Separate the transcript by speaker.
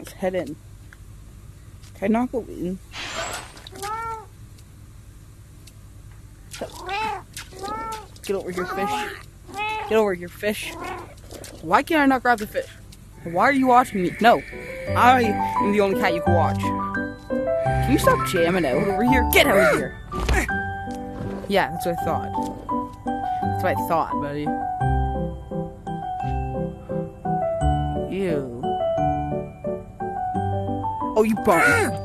Speaker 1: Let's head in. Can I not go in? Get over here, fish. Get over here, fish. Why can't I not grab the fish? Why are you watching me? No. I am the only cat you can watch. Can you stop jamming out over here? Get out of here. Yeah, that's what I thought. That's what I thought, buddy. Ew. Oh, you bum.